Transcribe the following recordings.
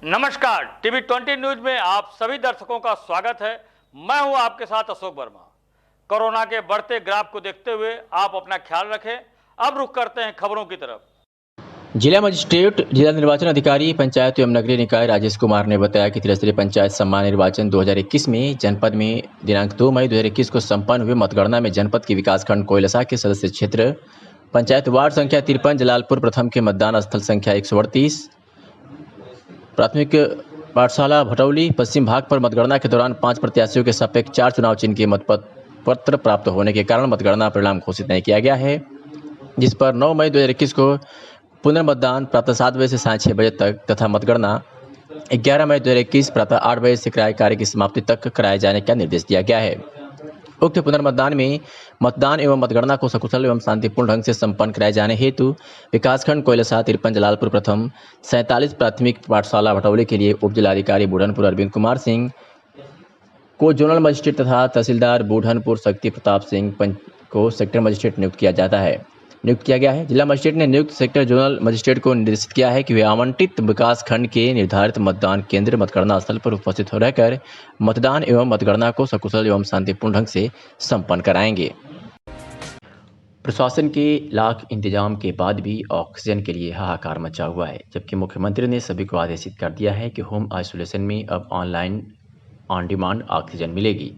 नमस्कार, TV 20 news में आप सभी दर्शकों का स्वागत है। मैं हूं आपके साथ अशोक वर्मा। कोरोना के बढ़ते ग्राफ को देखते हुए आप अपना ख्याल रखें। अब रुख करते हैं खबरों की तरफ। जिला मजिस्ट्रेट, जिला निर्वाचन अधिकारी, पंचायत एवं नगरीय निकाय राजेश कुमार ने बताया कि त्रिस्तरीय पंचायत सम्मान निर्वाचन 2021 में जनपद में दिनांक 2 मई 2021 को संपन्न हुए मतगणना में जनपद के विकासखंड कोयलसा के सदस्य क्षेत्र पंचायत वार्ड संख्या 53 जलालपुर प्रथम के मतदान स्थल संख्या 138 प्राथमिक पाठशाला भटौली पश्चिम भाग पर मतगणना के दौरान 5 प्रत्याशियों के सापेक्ष 4 चुनाव चिन्ह के मतपत्र प्राप्त होने के कारण मतगणना परिणाम घोषित नहीं किया गया है, जिस पर 9 मई 2021 को पुनर्मतदान प्रातः 7 बजे से साढ़े 6 बजे तक तथा मतगणना 11 मई 2021 प्रातः 8 बजे से कार्य की समाप्ति तक कराए जाने का निर्देश दिया गया है। उक्त पुनर्मतदान में मतदान एवं मतगणना को सकुशल एवं शांतिपूर्ण ढंग से संपन्न कराए जाने हेतु विकासखंड कोयलसा 53 जलालपुर प्रथम 47 प्राथमिक पाठशाला भटौली के लिए उप जिलाधिकारी बूढ़नपुर अरविंद कुमार सिंह को जोनल मजिस्ट्रेट तथा तहसीलदार बूढ़नपुर शक्ति प्रताप सिंह को सेक्टर मजिस्ट्रेट नियुक्त किया गया है। जिला मजिस्ट्रेट ने नियुक्त सेक्टर जोनल मजिस्ट्रेट को निर्देशित किया है कि वे आवंटित विकास खंड के निर्धारित मतदान केंद्र मतगणना स्थल पर उपस्थित हो रहकर मतदान एवं मतगणना को सकुशल एवं शांतिपूर्ण ढंग से संपन्न कराएंगे। प्रशासन के लाख इंतजाम के बाद भी ऑक्सीजन के लिए हाहाकार मचा हुआ है, जबकि मुख्यमंत्री ने सभी को आदेशित कर दिया है कि होम आइसोलेशन में अब ऑनलाइन ऑन डिमांड ऑक्सीजन मिलेगी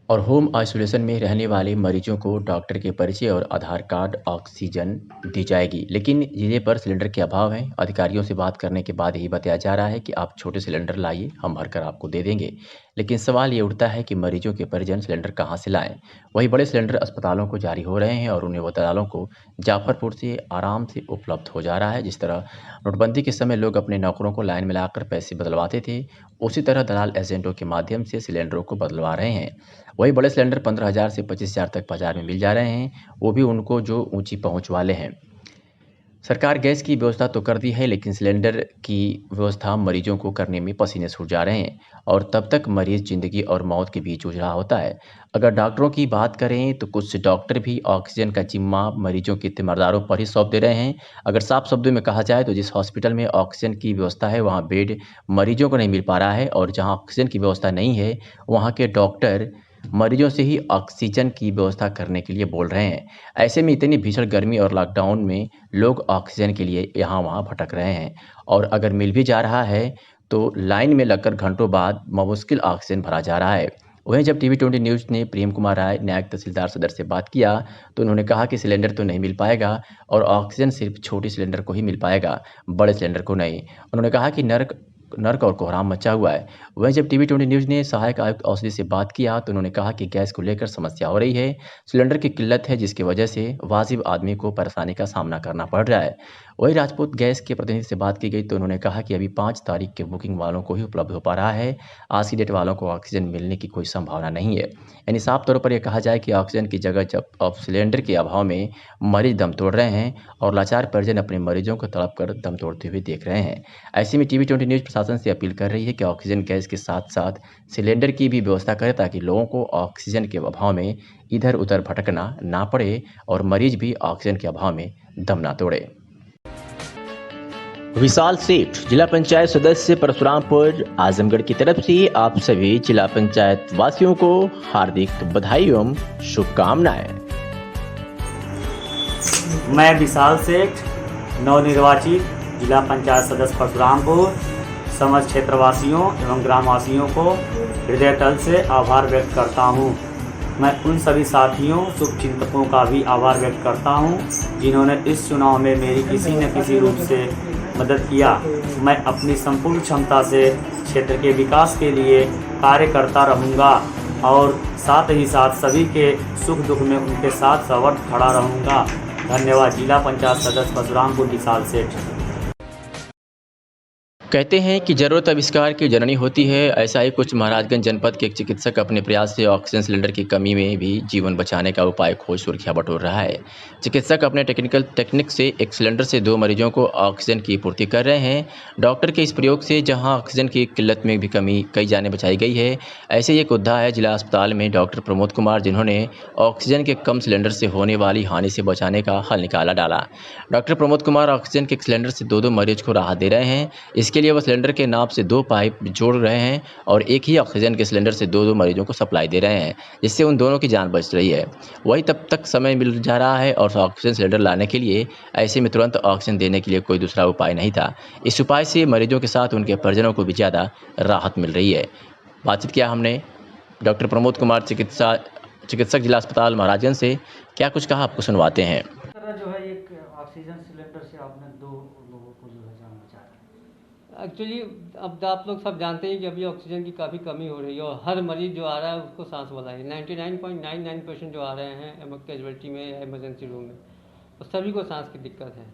और होम आइसोलेशन में रहने वाले मरीजों को डॉक्टर के परिचय और आधार कार्ड ऑक्सीजन दी जाएगी। लेकिन जिले पर सिलेंडर के अभाव है। अधिकारियों से बात करने के बाद ही बताया जा रहा है कि आप छोटे सिलेंडर लाइए, हम भरकर आपको दे देंगे। लेकिन सवाल ये उठता है कि मरीजों के परिजन सिलेंडर कहाँ से लाएं। वही बड़े सिलेंडर अस्पतालों को जारी हो रहे हैं और उन्हें अस्पतालों को जाफरपुर से आराम से उपलब्ध हो जा रहा है। जिस तरह नोटबंदी के समय लोग अपने नौकरों को लाइन में लाकर पैसे बदलवाते थे, उसी तरह दलाल एजेंटों के माध्यम से सिलेंडरों को बदलवा रहे हैं। वही बड़े सिलेंडर 15,000 से 25,000 तक बाजार में मिल जा रहे हैं, वो भी उनको जो ऊंची पहुंच वाले हैं। सरकार गैस की व्यवस्था तो कर दी है, लेकिन सिलेंडर की व्यवस्था मरीजों को करने में पसीने छूट जा रहे हैं और तब तक मरीज जिंदगी और मौत के बीच जूझ रहा होता है। अगर डॉक्टरों की बात करें तो कुछ डॉक्टर भी ऑक्सीजन का जिम्मा मरीजों के तीमारदारों पर ही सौंप दे रहे हैं। अगर साफ शब्दों में कहा जाए तो जिस हॉस्पिटल में ऑक्सीजन की व्यवस्था है वहाँ बेड मरीजों को नहीं मिल पा रहा है और जहाँ ऑक्सीजन की व्यवस्था नहीं है वहाँ के डॉक्टर मरीजों से ही ऑक्सीजन की व्यवस्था करने के लिए बोल रहे हैं। ऐसे में इतनी भीषण गर्मी और लॉकडाउन में लोग ऑक्सीजन के लिए यहाँ वहाँ भटक रहे हैं और अगर मिल भी जा रहा है तो लाइन में लगकर घंटों बाद मुश्किल ऑक्सीजन भरा जा रहा है। वहीं जब टीवी 20 न्यूज़ ने प्रेम कुमार राय नायक तहसीलदार सदर से बात किया तो उन्होंने कहा कि सिलेंडर तो नहीं मिल पाएगा और ऑक्सीजन सिर्फ छोटी सिलेंडर को ही मिल पाएगा, बड़े सिलेंडर को नहीं। उन्होंने कहा कि नर्क और कोहराम मचा हुआ है। वहीं जब टीवी 20 न्यूज़ ने सहायक आयुक्त औषधि से बात किया तो उन्होंने कहा कि गैस को लेकर समस्या हो रही है, सिलेंडर की किल्लत है जिसकी वजह से वाजिब आदमी को परेशानी का सामना करना पड़ रहा है। वहीं राजपूत गैस के प्रतिनिधि से बात की गई तो उन्होंने कहा कि अभी 5 तारीख के बुकिंग वालों को ही उपलब्ध हो पा रहा है, आज की डेट वालों को ऑक्सीजन मिलने की कोई संभावना नहीं है। यानी साफ तौर पर यह कहा जाए कि ऑक्सीजन की जगह जब अब सिलेंडर के अभाव में मरीज दम तोड़ रहे हैं और लाचार परिजन अपने मरीजों को तड़प कर दम तोड़ते हुए देख रहे हैं। ऐसे में टीवी 20 न्यूज़ प्रशासन से अपील कर रही है कि ऑक्सीजन गैस के साथ साथ सिलेंडर की भी व्यवस्था करें ताकि लोगों को ऑक्सीजन के अभाव में इधर उधर भटकना ना पड़े और मरीज भी ऑक्सीजन के अभाव में दम ना तोड़े। विशाल सेठ, जिला पंचायत सदस्य परशुरामपुर आजमगढ़ की तरफ से आप सभी जिला पंचायत वासियों को हार्दिक बधाई एवं शुभकामनाएं। मैं विशाल सेठ, नवनिर्वाचित जिला पंचायत सदस्य परशुरामपुर, समस्त क्षेत्रवासियों एवं ग्रामवासियों को हृदय तल से आभार व्यक्त करता हूं। मैं उन सभी साथियों शुभचिंतकों का भी आभार व्यक्त करता हूं जिन्होंने इस चुनाव में मेरी किसी न किसी रूप से मदद किया। मैं अपनी संपूर्ण क्षमता से क्षेत्र के विकास के लिए कार्य करता रहूँगा और साथ ही साथ सभी के सुख दुख में उनके साथ सवर्त खड़ा रहूँगा। धन्यवाद। जिला पंचायत सदस्य परशुरामपुर विशाल सेठ। कहते हैं कि जरूरत आविष्कार की जननी होती है। ऐसा ही कुछ महाराजगंज जनपद के एक चिकित्सक अपने प्रयास से ऑक्सीजन सिलेंडर की कमी में भी जीवन बचाने का उपाय खोज सुर्खियां बटोर रहा है। चिकित्सक अपने टेक्निक से एक सिलेंडर से 2 मरीजों को ऑक्सीजन की पूर्ति कर रहे हैं। डॉक्टर के इस प्रयोग से जहां ऑक्सीजन की किल्लत में भी कई जानें बचाई गई है। ऐसे ही एक उद्धा है जिला अस्पताल में डॉक्टर प्रमोद कुमार, जिन्होंने ऑक्सीजन के कम सिलेंडर से होने वाली हानि से बचाने का हल निकाला डाला। डॉक्टर प्रमोद कुमार ऑक्सीजन के सिलेंडर से 2 मरीज को राहत दे रहे हैं। इसके इसके लिए वो सिलेंडर के नाप से 2 पाइप जोड़ रहे हैं और एक ही ऑक्सीजन के सिलेंडर से 2-2 मरीजों को सप्लाई दे रहे हैं, जिससे उन दोनों की जान बच रही है। वही तब तक समय मिल जा रहा है और ऑक्सीजन सिलेंडर लाने के लिए ऐसे में तुरंत ऑक्सीजन देने के लिए कोई दूसरा उपाय नहीं था। इस उपाय से मरीजों के साथ उनके परिजनों को भी ज़्यादा राहत मिल रही है। बातचीत किया हमने डॉक्टर प्रमोद कुमार चिकित्सक जिला अस्पताल महाराजगंज से। क्या कुछ कहा आपको सुनवाते हैं। जो है एक ऑक्सीजन सिलेंडर से आपने 2 लोगों को जो है जान बचाया। एक्चुअली अब आप लोग सब जानते हैं कि अभी ऑक्सीजन की काफ़ी कमी हो रही है और हर मरीज़ जो आ रहा है उसको सांस वाला है। 99.99% जो आ रहे हैं कैजुअल्टी में या इमरजेंसी रूम में, और सभी को सांस की दिक्कत है।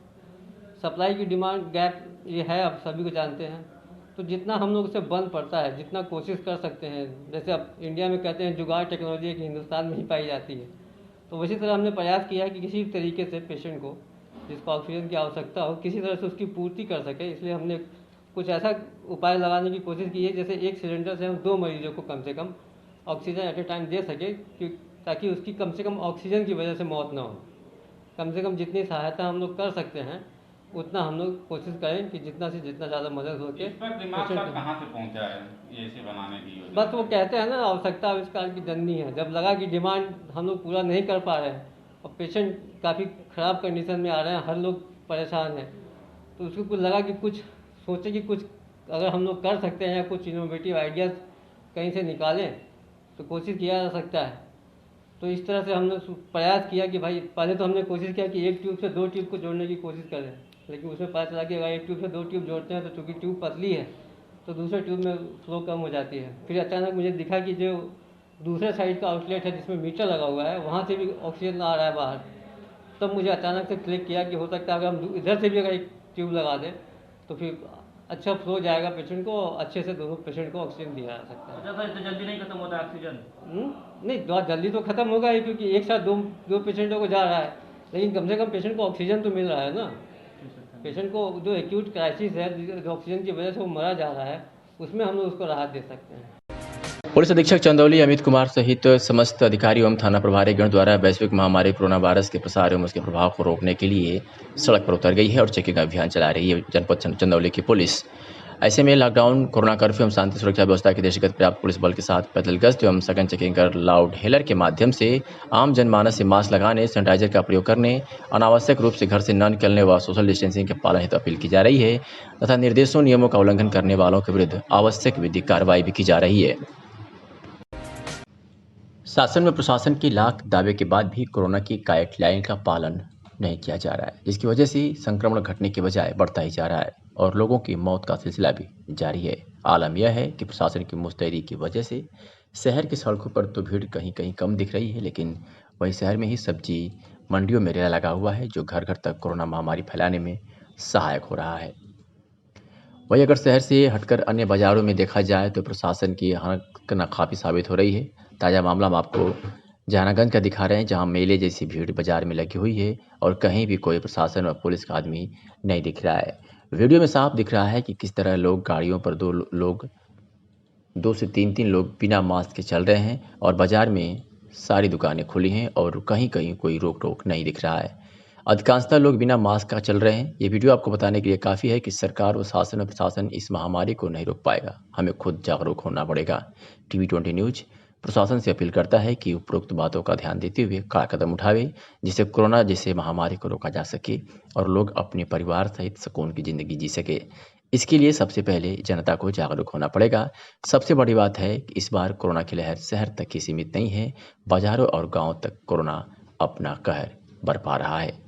सप्लाई की डिमांड गैप ये है, अब सभी को जानते हैं। तो जितना हम लोग से बन पड़ता है, जितना कोशिश कर सकते हैं, जैसे अब इंडिया में कहते हैं जुगाड़ टेक्नोलॉजी कि हिंदुस्तान में ही पाई जाती है, तो उसी तरह हमने प्रयास किया है कि किसी तरीके से पेशेंट को जिसको ऑक्सीजन की आवश्यकता हो किसी तरह से उसकी पूर्ति कर सके। इसलिए हमने कुछ ऐसा उपाय लगाने की कोशिश की है, जैसे एक सिलेंडर से हम 2 मरीजों को कम से कम ऑक्सीजन एट ए टाइम दे सके, ताकि उसकी कम से कम ऑक्सीजन की वजह से मौत ना हो। कम से कम जितनी सहायता हम लोग कर सकते हैं उतना हम लोग कोशिश करें कि जितना से जितना ज़्यादा मदद हो के। दिमाग तक कहाँ से पहुँचा है ये ऐसे बनाने की योजना? बस वो कहते हैं ना, आवश्यकता आविष्कार की जननी है। जब लगा कि डिमांड हम लोग पूरा नहीं कर पा रहे हैं और पेशेंट काफ़ी ख़राब कंडीशन में आ रहे हैं, हर लोग परेशान हैं, तो उसको कुछ लगा कि कुछ सोचे कि कुछ अगर हम लोग कर सकते हैं या कुछ इनोवेटिव आइडियाज़ कहीं से निकालें तो कोशिश किया जा सकता है। तो इस तरह से हमने प्रयास किया कि भाई पहले तो हमने कोशिश किया कि एक ट्यूब से 2 ट्यूब को जोड़ने की कोशिश करें, लेकिन उसमें पता चला कि अगर एक ट्यूब से 2 ट्यूब जोड़ते हैं तो चूँकि ट्यूब पतली है तो दूसरे ट्यूब में फ्लो कम हो जाती है। फिर अचानक मुझे दिखा कि जो दूसरे साइड का आउटलेट है जिसमें मीटर लगा हुआ है, वहाँ से भी ऑक्सीजन आ रहा है बाहर। तब मुझे अचानक से क्लिक किया कि हो सकता है अगर हम इधर से भी अगर एक ट्यूब लगा दें तो फिर अच्छा फ्लो जाएगा पेशेंट को, अच्छे से दोनों पेशेंट को ऑक्सीजन दिया जा सकता है। अच्छा, इतना जल्दी नहीं खत्म होता ऑक्सीजन? नहीं, बहुत जल्दी तो ख़त्म होगा ही, क्योंकि एक साथ दो पेशेंटों को जा रहा है, लेकिन कम से कम पेशेंट को ऑक्सीजन तो मिल रहा है ना। पेशेंट को जो एक्यूट क्राइसिस है, जो ऑक्सीजन की वजह से वो मरा जा रहा है, उसमें हम लोग उसको राहत दे सकते हैं। पुलिस अधीक्षक चंदौली अमित कुमार सहित समस्त अधिकारी एवं थाना प्रभारी गण द्वारा वैश्विक महामारी कोरोना वायरस के प्रसार एवं उसके प्रभाव को रोकने के लिए सड़क पर उतर गई है और चेकिंग अभियान चला रही है जनपद चंदौली की पुलिस। ऐसे में लॉकडाउन, कोरोना कर्फ्यू एवं शांति सुरक्षा व्यवस्था के दृष्टिगत पर्याप्त पुलिस बल के साथ पैदल गश्त एवं सघन चेकिंग कर लाउड हेलर के माध्यम से आम जनमानस से मास्क लगाने, सैनिटाइजर का प्रयोग करने, अनावश्यक रूप से घर से न निकलने व सोशल डिस्टेंसिंग के पालन हेतु अपील की जा रही है तथा निर्देशों नियमों का उल्लंघन करने वालों के विरुद्ध आवश्यक विधिक कार्रवाई भी की जा रही है। शासन में प्रशासन के लाख दावे के बाद भी कोरोना की गाइडलाइन का पालन नहीं किया जा रहा है, जिसकी वजह से संक्रमण घटने के बजाय बढ़ता ही जा रहा है और लोगों की मौत का सिलसिला भी जारी है। आलम यह है कि प्रशासन की मुस्तैदी की वजह से शहर की सड़कों पर तो भीड़ कहीं कहीं कम दिख रही है, लेकिन वही शहर में ही सब्जी मंडियों में रेला लगा हुआ है, जो घर घर तक कोरोना महामारी फैलाने में सहायक हो रहा है। वही अगर शहर से हटकर अन्य बाजारों में देखा जाए तो प्रशासन की नाकाफी साबित हो रही है। ताज़ा मामला हम आपको जहानागंज का दिखा रहे हैं, जहां मेले जैसी भीड़ बाजार में लगी हुई है और कहीं भी कोई प्रशासन और पुलिस का आदमी नहीं दिख रहा है। वीडियो में साफ दिख रहा है कि किस तरह लोग गाड़ियों पर दो से तीन लोग बिना मास्क के चल रहे हैं और बाजार में सारी दुकानें खुली हैं और कहीं कहीं कोई रोक टोक नहीं दिख रहा है। अधिकांशतः लोग बिना मास्क का चल रहे हैं। ये वीडियो आपको बताने के लिए काफ़ी है कि सरकार व शासन और प्रशासन इस महामारी को नहीं रोक पाएगा। हमें खुद जागरूक होना पड़ेगा। TV20 न्यूज प्रशासन से अपील करता है कि उपरोक्त बातों का ध्यान देते हुए कड़ा कदम उठावे, जिससे कोरोना जैसे महामारी को रोका जा सके और लोग अपने परिवार सहित सुकून की ज़िंदगी जी सके। इसके लिए सबसे पहले जनता को जागरूक होना पड़ेगा। सबसे बड़ी बात है कि इस बार कोरोना की लहर शहर तक ही सीमित नहीं है, बाजारों और गाँव तक कोरोना अपना कहर बरपा रहा है।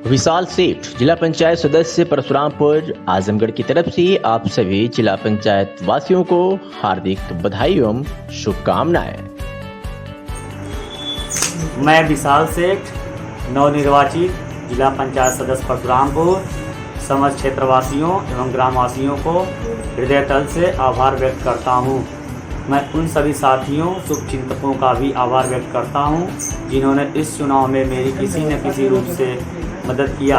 विशाल सेठ, जिला पंचायत सदस्य परशुरामपुर, आजमगढ़ की तरफ से आप सभी जिला पंचायत वासियों को हार्दिक बधाई एवं शुभकामनाएं। मैं विशाल सेठ, नवनिर्वाचित जिला पंचायत सदस्य परशुरामपुर, समस्त क्षेत्रवासियों एवं ग्रामवासियों को हृदय तल से आभार व्यक्त करता हूं। मैं उन सभी साथियों, शुभचिंतकों का भी आभार व्यक्त करता हूं, जिन्होंने इस चुनाव में मेरी किसी न किसी रूप से मदद किया।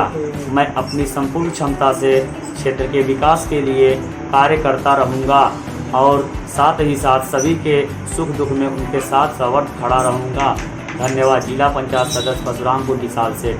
मैं अपनी संपूर्ण क्षमता से क्षेत्र के विकास के लिए कार्य करता रहूँगा और साथ ही साथ सभी के सुख दुख में उनके साथ सवर्त खड़ा रहूँगा। धन्यवाद। जिला पंचायत सदस्य परशुरामपुर विशाल सेठ।